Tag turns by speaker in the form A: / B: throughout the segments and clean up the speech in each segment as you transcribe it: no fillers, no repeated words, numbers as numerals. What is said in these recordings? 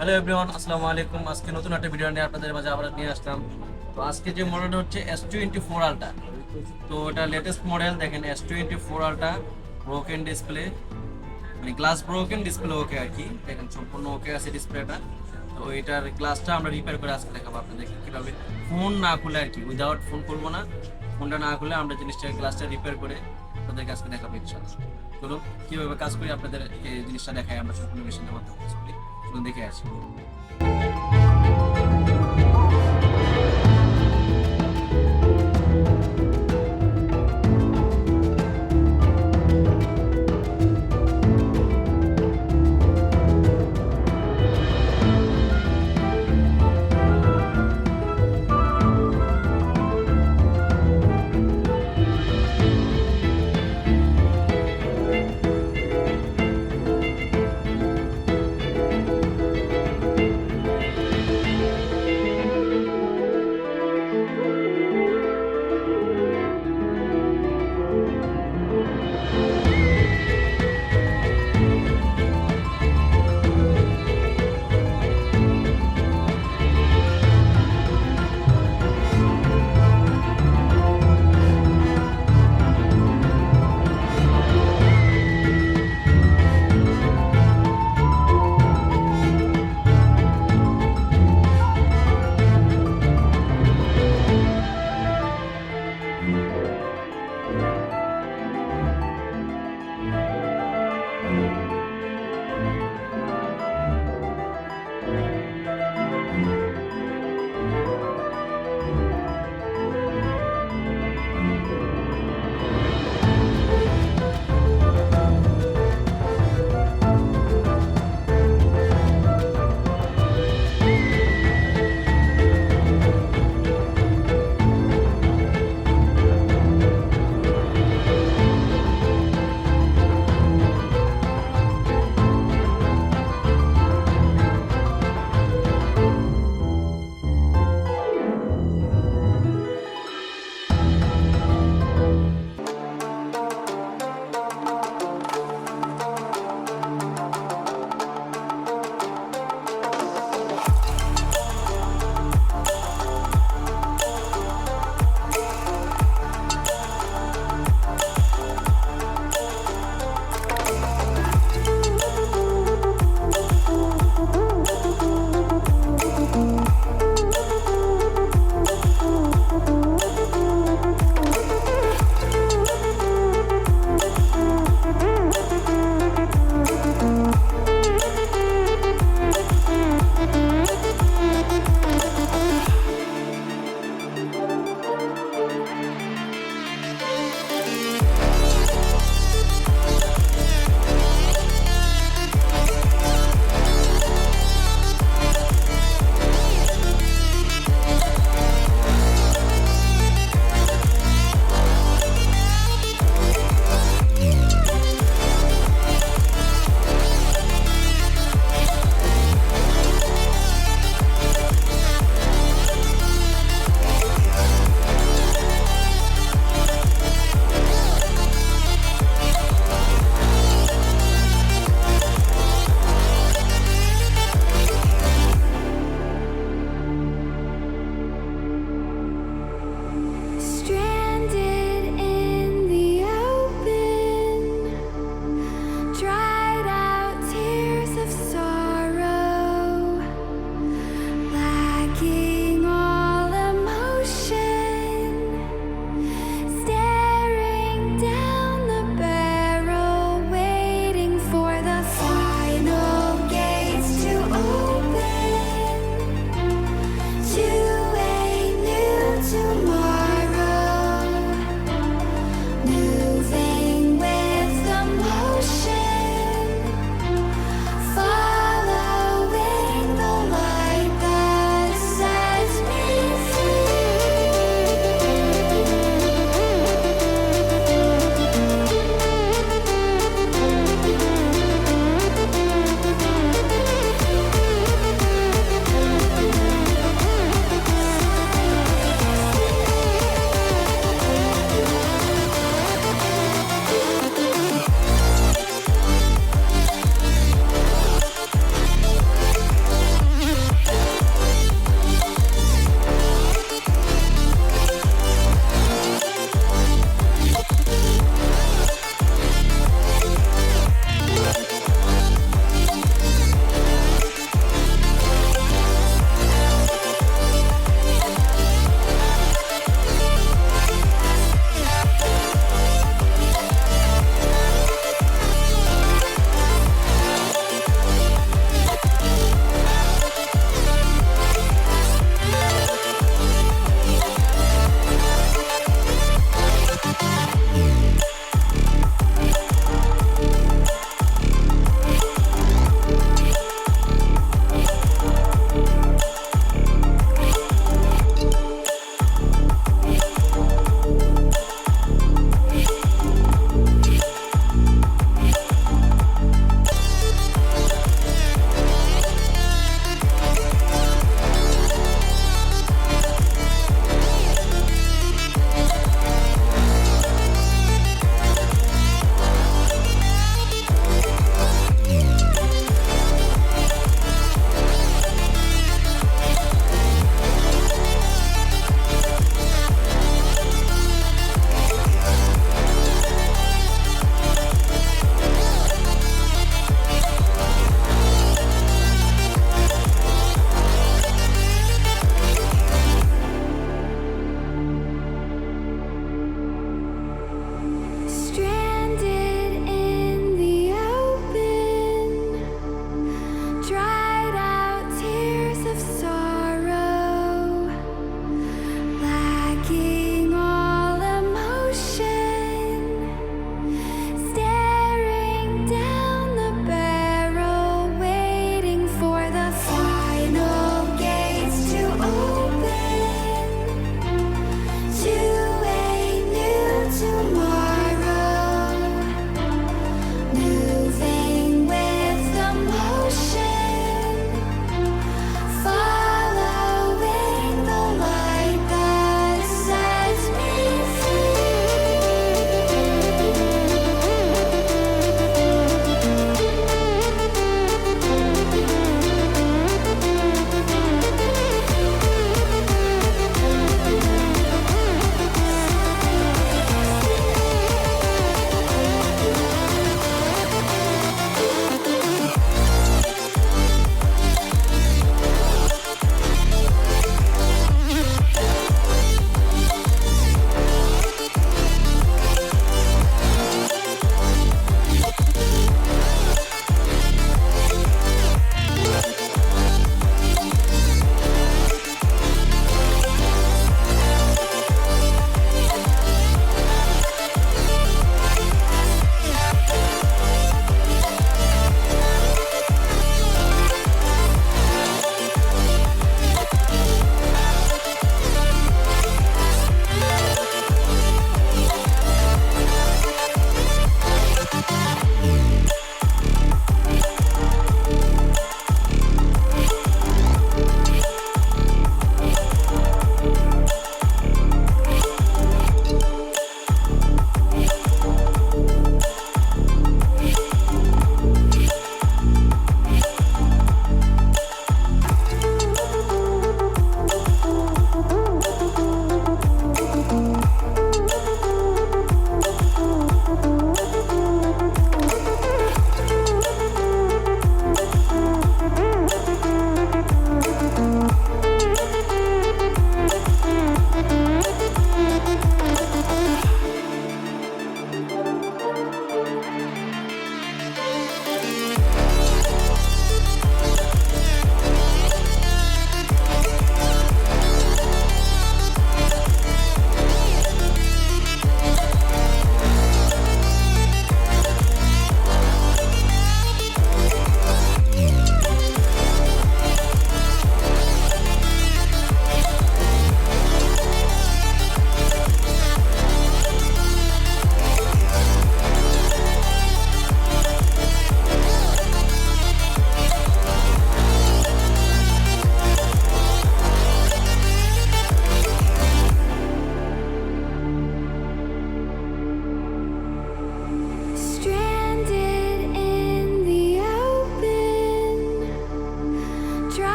A: Hello everyone, আসসালামু আলাইকুম। আজকে নতুন একটা ভিডিও নিয়ে আপনাদের মাঝে আবার নিয়ে আসলাম। তো আজকে যে মডেলটা হচ্ছে S24 আলট্রা। তো এটা লেটেস্ট মডেল। দেখেন S24 আলট্রা, ব্রোকেন ডিসপ্লে, মানে গ্লাস ব্রোকেন, ডিসপ্লে ওকে আর কি। দেখেন সম্পূর্ণ ওকে আছে ডিসপ্লেটা। তো এটার গ্লাসটা আমরা রিপেয়ার করে আজকে দেখাবো আপনাদেরকে কীভাবে ফোন না খুলে আর কি, উইদাউট ফোন করবো না, ফোনটা না খুলে আমরা জিনিসটা গ্লাসটা রিপেয়ার করে আপনাদেরকে আজকে দেখাবো ইনশাআল্লাহ। চলুন কীভাবে কাজ করি আপনাদের এই জিনিসটা দেখাই, আমরা সম্পূর্ণ মেশিনের মাধ্যমে কাজ করি। চলুন দেখে আসি।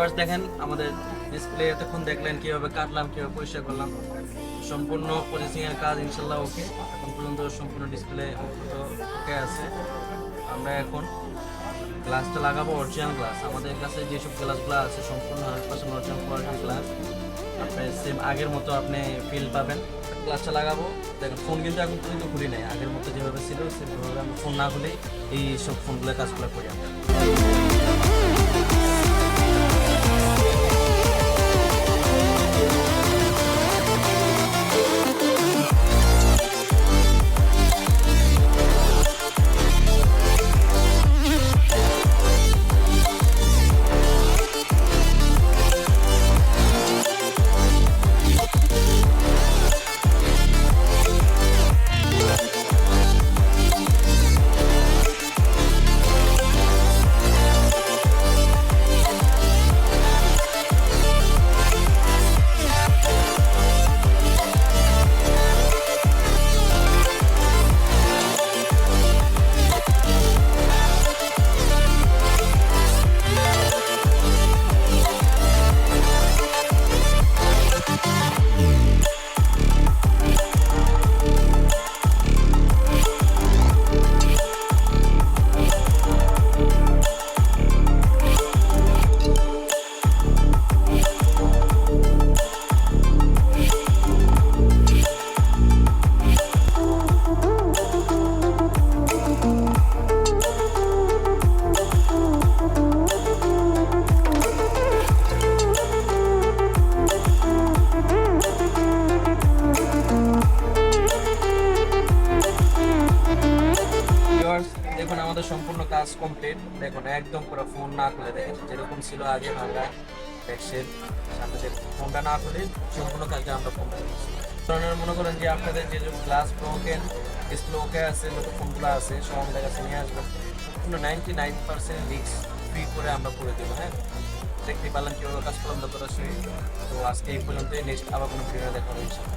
A: ভিউয়ার্স দেখেন আমাদের ডিসপ্লে এতক্ষণ দেখলেন কিভাবে কাটলাম, কিভাবে পরিষ্কার করলাম। সম্পূর্ণ প্রসেসিং এর কাজ ইনশাল্লাহ ওকে। এখন পর্যন্ত সম্পূর্ণ ডিসপ্লে ওকে আছে। আমরা এখন গ্লাসটা লাগাবো অরিজিনাল গ্লাস। আমাদের কাছে যেসব গ্লাসগুলো আছে সম্পূর্ণ 100% অরিজিনাল কোয়ালিটির গ্লাস। আপনি সেম আগের মতো আপনি ফিল পাবেন। গ্লাসটা লাগাবো। দেখেন ফোন কিন্তু এখন পর্যন্ত খুলি নাই, আগের মতো যেভাবে ছিল সেভাবে আমরা ফোন না খুলেই এই সব ফোনগুলো কাজগুলো করি আমরা। দেখুন আমাদের সম্পূর্ণ কাজ কমপ্লিট। দেখুন একদম পুরো ফোন না খুলে দেখেন যেরকম ছিল আগে ভাঙা ব্যাকসেট সাথে যে ফোনটা না খুলে সম্পূর্ণ কাজটা আমরা কমপ্লিট করছি। আপনারা মনে করেন যে আপনাদের যে গ্লাস ব্রোকেন ডিসপ্লে ওকে আছে, যত ফোনগুলো আছে সব আমাদের কাছে নিয়ে আসবেন। সম্পূর্ণ 99% রিস্ক ফ্রি করে আমরা করে দেবো। হ্যাঁ, দেখতে পারলাম কীভাবে কাজ করলাম। তো আজকে এই পর্যন্ত, নেক্সট আবার কোনো ভিডিও দেখা হবে।